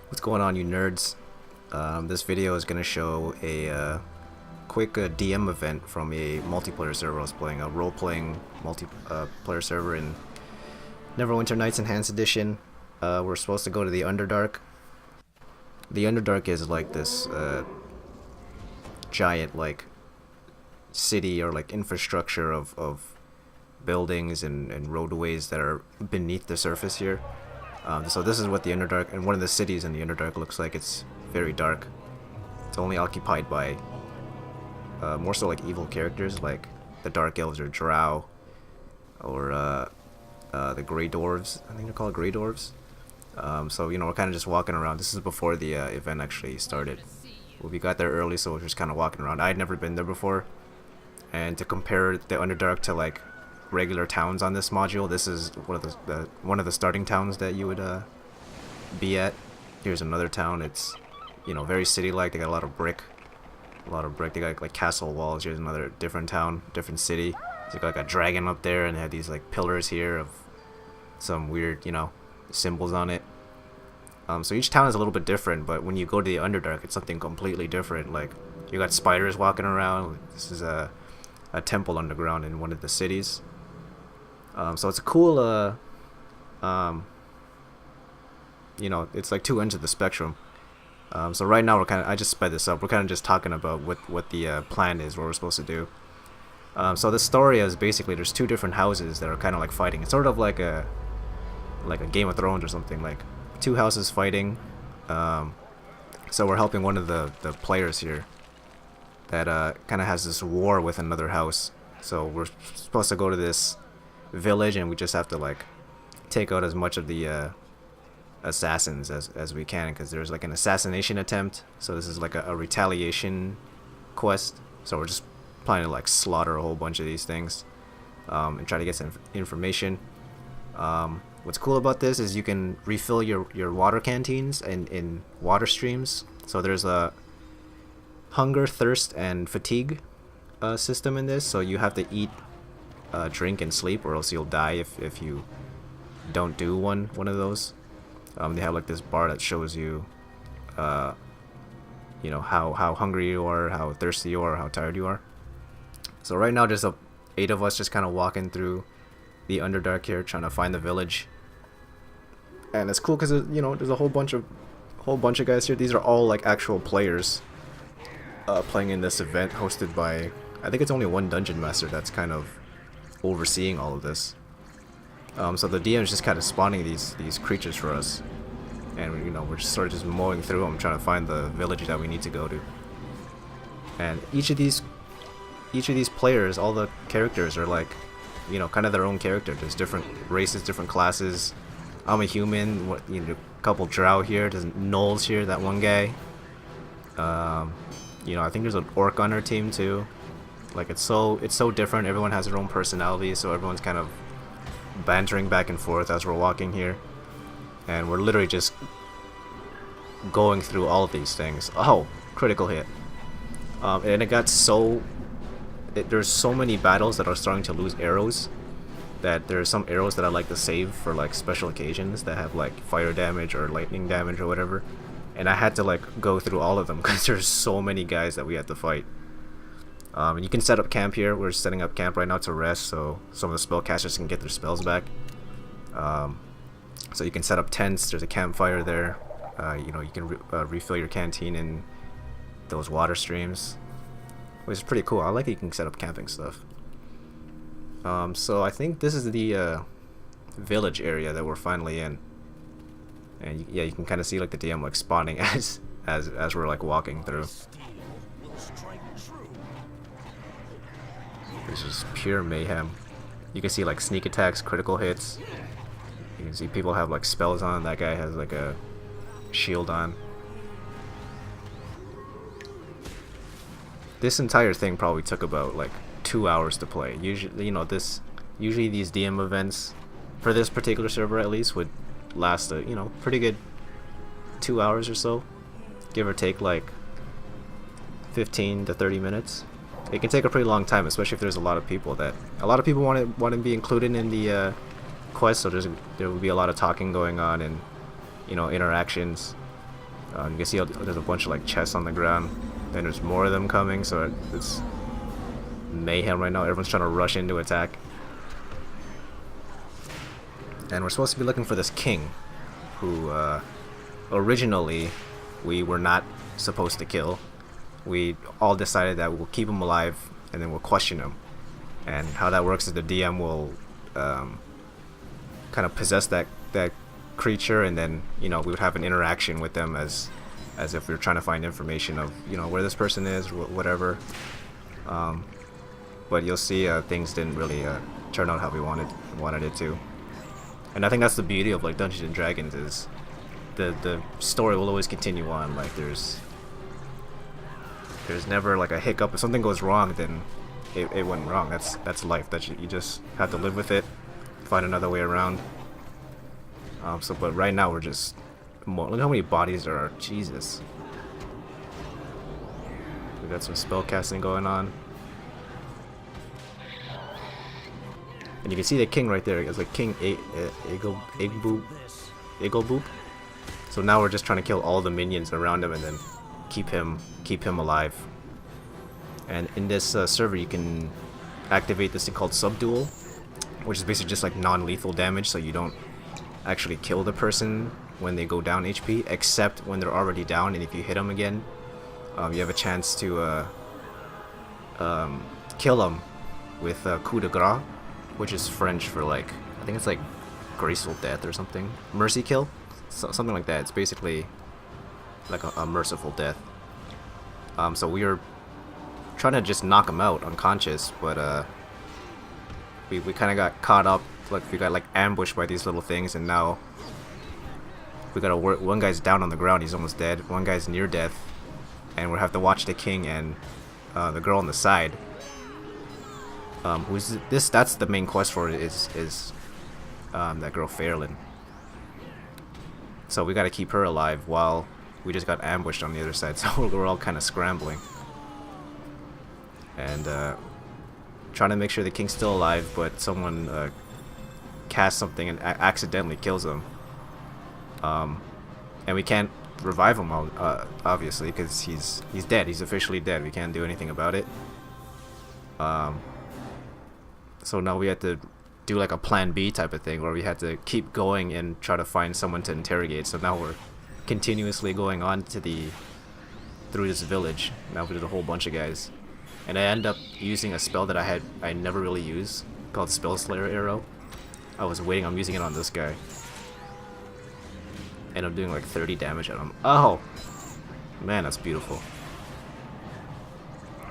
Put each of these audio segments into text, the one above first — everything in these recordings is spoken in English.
What's going on, you nerds? This video is going to show a quick DM event from a multiplayer server I was playing, a role-playing multiplayer server in Neverwinter Nights Enhanced Edition. We're supposed to go to the Underdark. The Underdark is like this giant like city or like infrastructure of buildings and roadways that are beneath the surface here. So this is what the Underdark, and one of the cities in the Underdark looks like. It's very dark. It's only occupied by more so like evil characters like the Dark Elves or Drow or the Grey Dwarves. I think they're called Grey Dwarves. So we're kind of just walking around. This is before the event actually started. Well, we got there early, so we're just kind of walking around. I'd never been there before, and to compare the Underdark to like regular towns on this module, this is one of the starting towns that you would be at. Here's another town. It's very city-like. They got a lot of brick. They got like castle walls. Here's another different town, different city. There's like a dragon up there, and they had these like pillars here of some weird symbols on it. So each town is a little bit different, but when you go to the Underdark, it's something completely different. Like you got spiders walking around. This is a temple underground in one of the cities. So it's a cool it's like two ends of the spectrum. So right now I just sped this up. We're kind of just talking about what the plan is, what we're supposed to do. So the story is basically there's two different houses that are kind of like fighting. It's sort of like a Game of Thrones or something, like two houses fighting. So we're helping one of the players here that kind of has this war with another house. So we're supposed to go to this village, and we just have to like take out as much of the assassins as we can, because there's like an assassination attempt. So this is like a retaliation quest. So we're just planning to like slaughter a whole bunch of these things and try to get some information. What's cool about this is you can refill your water canteens in water streams. So there's a hunger, thirst, and fatigue system in this. So you have to eat, drink, and sleep, or else you'll die if you don't do one of those. They have like this bar that shows you, how hungry you are, how thirsty you are, how tired you are. So right now there's 8 of us just kind of walking through the Underdark here, trying to find the village. And it's cool because there's a whole bunch of guys here. These are all like actual players playing in this event hosted by, I think it's only one dungeon master that's kind of overseeing all of this. So the DM is just kind of spawning these creatures for us, and we're just sort of just mowing through them, trying to find the village that we need to go to. And each of these players, all the characters are like, kind of their own character. There's different races, different classes. I'm a human. A couple drow here. There's gnolls here. That one guy. I think there's an orc on our team too. Like it's so different. Everyone has their own personality, so everyone's kind of bantering back and forth as we're walking here, and we're literally just going through all of these things. Oh, critical hit. And it got there's so many battles that are starting to lose arrows, that there's some arrows that I like to save for like special occasions that have like fire damage or lightning damage or whatever, and I had to like go through all of them because there's so many guys that we had to fight. And you can set up camp here. We're setting up camp right now to rest, so some of the spellcasters can get their spells back. So you can set up tents. There's a campfire there. You can refill your canteen in those water streams, which is pretty cool. I like that you can set up camping stuff. So I think this is the village area that we're finally in, and you can kind of see like the DM like spawning as we're like walking through. This is pure mayhem. You can see like sneak attacks, critical hits. You can see people have like spells on. That guy has like a shield on. This entire thing probably took about like 2 hours to play. Usually, usually these DM events for this particular server at least would last a pretty good 2 hours or so, give or take like 15 to 30 minutes. It can take a pretty long time, especially if there's a lot of people want to be included in the quest. So there will be a lot of talking going on and interactions. You can see there's a bunch of like chests on the ground. Then there's more of them coming, so it's mayhem right now. Everyone's trying to rush in to attack. And we're supposed to be looking for this king, who originally we were not supposed to kill. We all decided that we'll keep him alive, and then we'll question him. And how that works is the DM will kind of possess that creature, and then we would have an interaction with them as if we were trying to find information of where this person is, whatever. But you'll see things didn't really turn out how we wanted it to. And I think that's the beauty of like Dungeons and Dragons, is the story will always continue on. Like there's never like a hiccup. If something goes wrong, then it went wrong. That's life. That you just have to live with it, find another way around. But right now we're just look how many bodies there are. Jesus. We got some spell casting going on. And you can see the king right there. It's like King Iggleboop. So now we're just trying to kill all the minions around him and then keep him alive. And in this server, you can activate this thing called Subdual, which is basically just like non-lethal damage, so you don't actually kill the person when they go down HP, except when they're already down. And if you hit them again, you have a chance to kill them with coup de grace, which is French for like, I think it's like graceful death or something, mercy kill, something like that. It's basically like a merciful death. So we were trying to just knock him out unconscious, but we kind of got caught up. Like we got like ambushed by these little things, and now we gotta work. One guy's down on the ground, he's almost dead. One guy's near death, and we'll have to watch the king and the girl on the side. Who's this? That's the main quest for it, is that girl Fairlyn. So we gotta keep her alive while we just got ambushed on the other side. So we're all kind of scrambling and trying to make sure the king's still alive, but someone casts something and accidentally kills him. And we can't revive him, obviously, because he's dead. He's officially dead. We can't do anything about it. So now we have to do like a plan B type of thing, where we had to keep going and try to find someone to interrogate. So now we're continuously going on through this village. Now there's a whole bunch of guys, and I end up using a spell that I never really use, called Spell Slayer Arrow. I was waiting on using it on this guy, and I'm doing like 30 damage at him. Oh man, that's beautiful.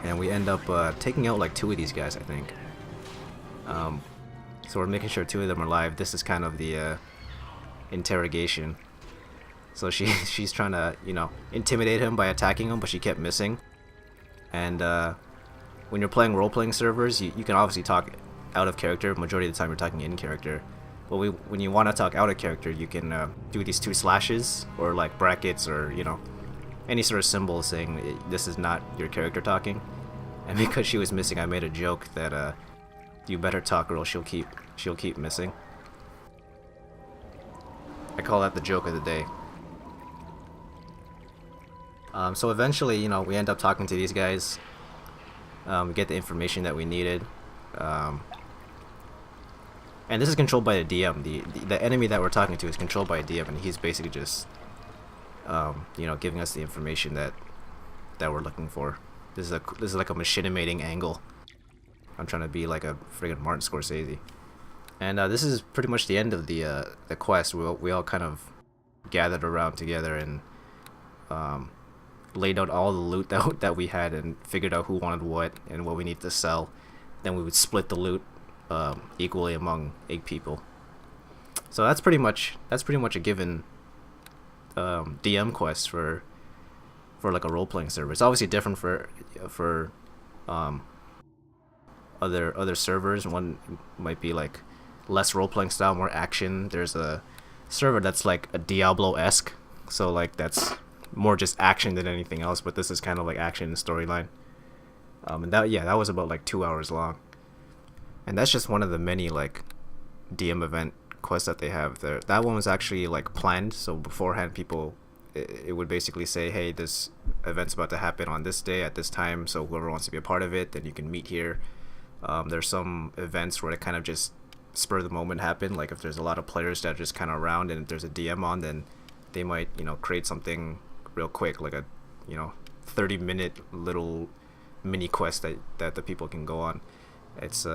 And we end up taking out like 2 of these guys, I think. So we're making sure 2 of them are alive. This is kind of the interrogation. So she's trying to intimidate him by attacking him, but she kept missing. And when you're playing role-playing servers, you can obviously talk out of character. Majority of the time you're talking in character. But when you want to talk out of character, you can do these 2 slashes or like brackets, or any sort of symbol saying this is not your character talking. And because she was missing, I made a joke that you better talk or else she'll keep missing. I call that the joke of the day. So eventually, we end up talking to these guys. We get the information that we needed. And this is controlled by the DM. The enemy that we're talking to is controlled by a DM, and he's basically just giving us the information that we're looking for. This is like a machinimating angle. I'm trying to be like a friggin' Martin Scorsese. And this is pretty much the end of the quest. We all kind of gathered around together and laid out all the loot that we had, and figured out who wanted what and what we need to sell. Then we would split the loot equally among 8 people. So that's pretty much a given DM quest for like a role-playing server. It's obviously different for other servers. One might be like less role-playing style, more action. There's a server that's like a Diablo-esque, so like that's more just action than anything else, but this is kind of like action and storyline. And that was about like 2 hours long. And that's just one of the many like DM event quests that they have there. That one was actually like planned, so beforehand people it would basically say, hey, this event's about to happen on this day at this time, so whoever wants to be a part of it, then you can meet here. There's some events where it kind of just spur of the moment happen. Like if there's a lot of players that are just kind of around and if there's a DM on, then they might, create something real quick, like a, 30-minute little mini quest that the people can go on. It's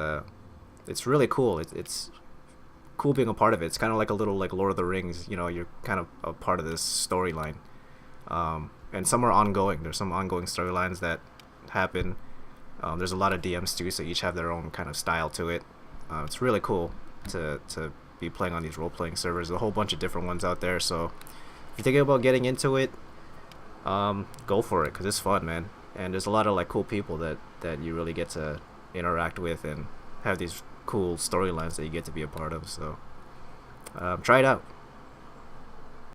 really cool. It's cool being a part of it. It's kind of like a little like Lord of the Rings. You're kind of a part of this storyline. And some are ongoing. There's some ongoing storylines that happen. There's a lot of DMs too, so each have their own kind of style to it. It's really cool to be playing on these role-playing servers. There's a whole bunch of different ones out there, so if you're thinking about getting into it, go for it, because it's fun, man. And there's a lot of like cool people that you really get to interact with and have these cool storylines that you get to be a part of. So try it out.